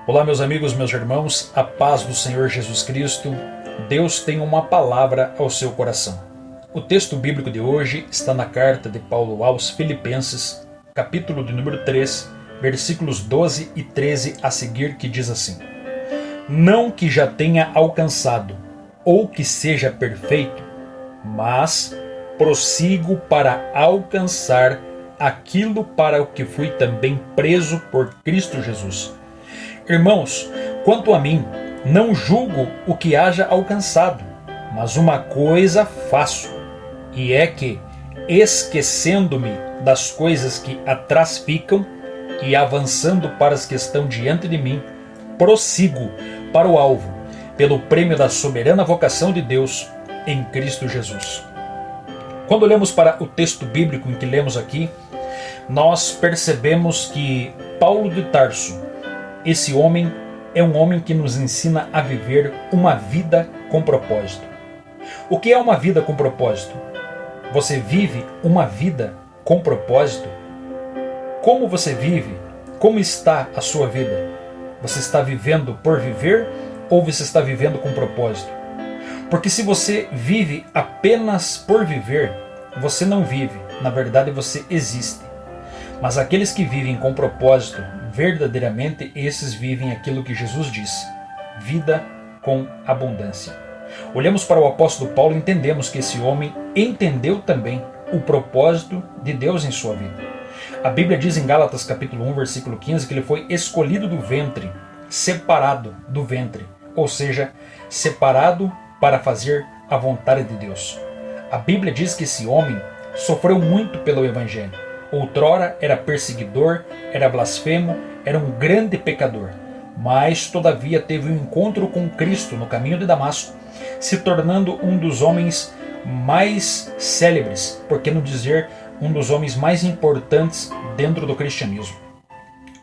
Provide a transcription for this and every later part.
Olá, meus amigos, meus irmãos, a paz do Senhor Jesus Cristo. Deus tem uma palavra ao seu coração. O texto bíblico de hoje está na carta de Paulo aos Filipenses, capítulo de número 3, versículos 12 e 13 a seguir, que diz assim: Não que já tenha alcançado, ou que seja perfeito, mas prossigo para alcançar aquilo para o que fui também preso por Cristo Jesus. Irmãos, quanto a mim, não julgo o que haja alcançado, mas uma coisa faço, e é que, esquecendo-me das coisas que atrás ficam e avançando para as que estão diante de mim, prossigo para o alvo, pelo prêmio da soberana vocação de Deus em Cristo Jesus. Quando olhamos para o texto bíblico em que lemos aqui, nós percebemos que Paulo de Tarso, esse homem, é um homem que nos ensina a viver uma vida com propósito. O que é uma vida com propósito? Você vive uma vida com propósito? Como você vive? Como está a sua vida? Você está vivendo por viver ou você está vivendo com propósito? Porque se você vive apenas por viver, você não vive, na verdade você existe. Mas aqueles que vivem com propósito, verdadeiramente esses vivem aquilo que Jesus disse: vida com abundância. Olhamos para o apóstolo Paulo e entendemos que esse homem entendeu também o propósito de Deus em sua vida. A Bíblia diz em Gálatas capítulo 1, versículo 15, que ele foi escolhido do ventre, separado do ventre, ou seja, separado para fazer a vontade de Deus. A Bíblia diz que esse homem sofreu muito pelo Evangelho. Outrora era perseguidor, era blasfemo, era um grande pecador, mas todavia teve um encontro com Cristo no caminho de Damasco, se tornando um dos homens mais célebres, por que não dizer um dos homens mais importantes dentro do cristianismo.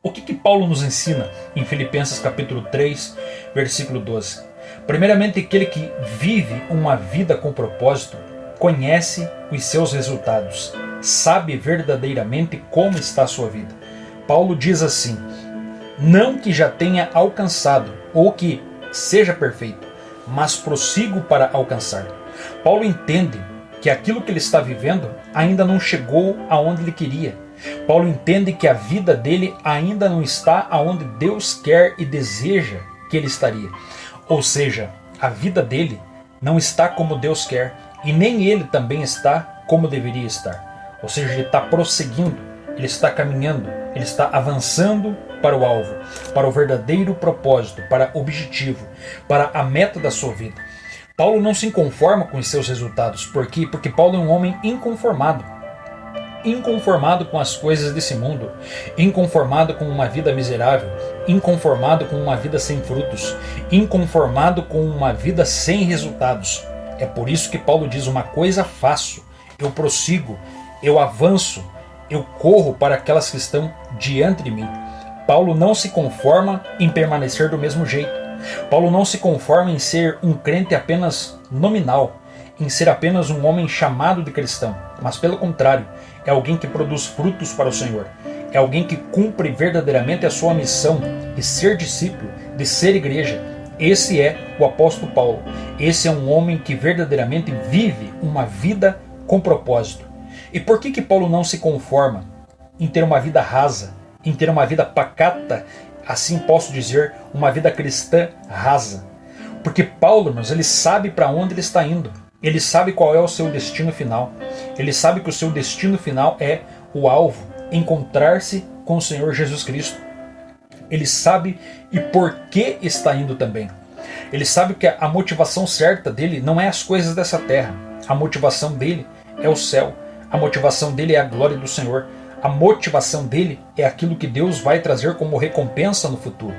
O que Paulo nos ensina em Filipenses capítulo 3, versículo 12? Primeiramente, aquele que vive uma vida com propósito conhece os seus resultados, sabe verdadeiramente como está a sua vida. Paulo diz assim: não que já tenha alcançado ou que seja perfeito, mas prossigo para alcançar. Paulo entende que aquilo que ele está vivendo ainda não chegou aonde ele queria. Paulo entende que a vida dele ainda não está aonde Deus quer e deseja que ele estaria. Ou seja, a vida dele não está como Deus quer e nem ele também está como deveria estar. Ou seja, ele está prosseguindo, ele está caminhando, ele está avançando para o alvo, para o verdadeiro propósito, para o objetivo, para a meta da sua vida. Paulo não se conforma com os seus resultados. Por quê? Porque Paulo é um homem inconformado. Inconformado com as coisas desse mundo, inconformado com uma vida miserável, inconformado com uma vida sem frutos, inconformado com uma vida sem resultados. É por isso que Paulo diz: uma coisa faço, eu prossigo, eu avanço, eu corro para aquelas que estão diante de mim. Paulo não se conforma em permanecer do mesmo jeito. Paulo não se conforma em ser um crente apenas nominal, em ser apenas um homem chamado de cristão, mas pelo contrário, é alguém que produz frutos para o Senhor. É alguém que cumpre verdadeiramente a sua missão de ser discípulo, de ser igreja. Esse é o apóstolo Paulo. Esse é um homem que verdadeiramente vive uma vida com propósito. E por que Paulo não se conforma em ter uma vida rasa, em ter uma vida pacata, assim posso dizer, uma vida cristã rasa? Porque Paulo, irmãos, ele sabe para onde ele está indo. Ele sabe qual é o seu destino final. Ele sabe que o seu destino final é o alvo, encontrar-se com o Senhor Jesus Cristo. Ele sabe e por que está indo também. Ele sabe que a motivação certa dele não é as coisas dessa terra. A motivação dele é o céu. A motivação dele é a glória do Senhor. A motivação dele é aquilo que Deus vai trazer como recompensa no futuro.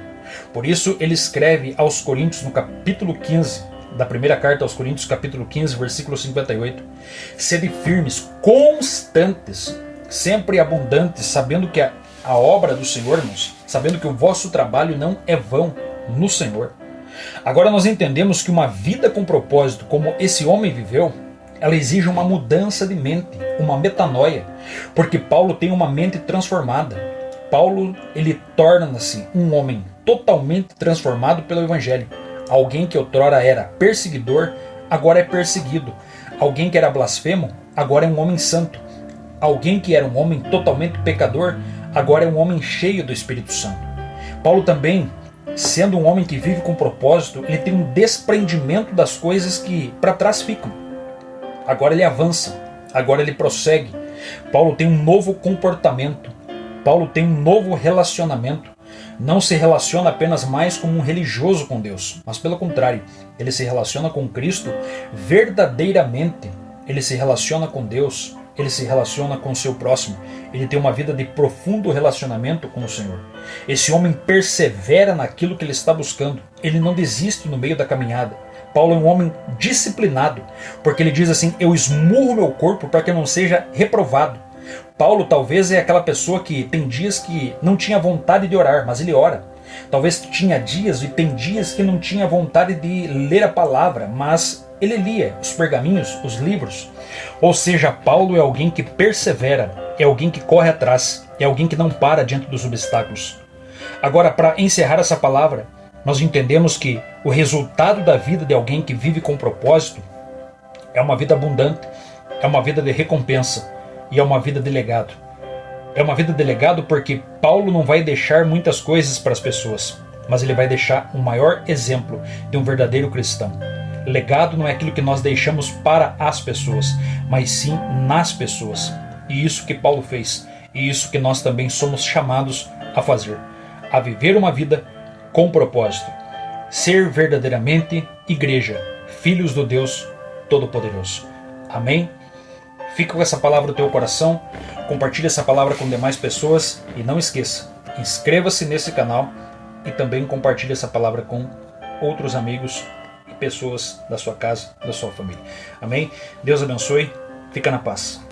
Por isso ele escreve aos Coríntios, no capítulo 15, da primeira carta aos Coríntios, capítulo 15, versículo 58. Sede firmes, constantes, sempre abundantes, sabendo que a obra do Senhor, irmãos, sabendo que o vosso trabalho não é vão no Senhor. Agora nós entendemos que uma vida com propósito, como esse homem viveu, ela exige uma mudança de mente, uma metanoia, porque Paulo tem uma mente transformada. Paulo, ele torna-se um homem totalmente transformado pelo Evangelho. Alguém que outrora era perseguidor, agora é perseguido. Alguém que era blasfemo, agora é um homem santo. Alguém que era um homem totalmente pecador, agora é um homem cheio do Espírito Santo. Paulo também, sendo um homem que vive com propósito, ele tem um desprendimento das coisas que para trás ficam. Agora ele avança, agora ele prossegue. Paulo tem um novo comportamento. Paulo tem um novo relacionamento. Não se relaciona apenas mais como um religioso com Deus, mas pelo contrário, ele se relaciona com Cristo verdadeiramente. Ele se relaciona com Deus, ele se relaciona com o seu próximo. Ele tem uma vida de profundo relacionamento com o Senhor. Esse homem persevera naquilo que ele está buscando. Ele não desiste no meio da caminhada. Paulo é um homem disciplinado, porque ele diz assim: eu esmurro meu corpo para que eu não seja reprovado. Paulo talvez é aquela pessoa que tem dias que não tinha vontade de orar, mas ele ora. Talvez tinha dias e tem dias que não tinha vontade de ler a palavra, mas ele lia os pergaminhos, os livros. Ou seja, Paulo é alguém que persevera, é alguém que corre atrás, é alguém que não para diante dos obstáculos. Agora, para encerrar essa palavra, nós entendemos que o resultado da vida de alguém que vive com propósito é uma vida abundante, é uma vida de recompensa e é uma vida de legado. É uma vida de legado porque Paulo não vai deixar muitas coisas para as pessoas, mas ele vai deixar o maior exemplo de um verdadeiro cristão. Legado não é aquilo que nós deixamos para as pessoas, mas sim nas pessoas. E isso que Paulo fez, e isso que nós também somos chamados a fazer, a viver uma vida com propósito, ser verdadeiramente igreja, filhos do Deus Todo-Poderoso. Amém? Fica com essa palavra no teu coração, compartilhe essa palavra com demais pessoas e não esqueça, inscreva-se nesse canal e também compartilhe essa palavra com outros amigos e pessoas da sua casa, da sua família. Amém? Deus abençoe, fica na paz.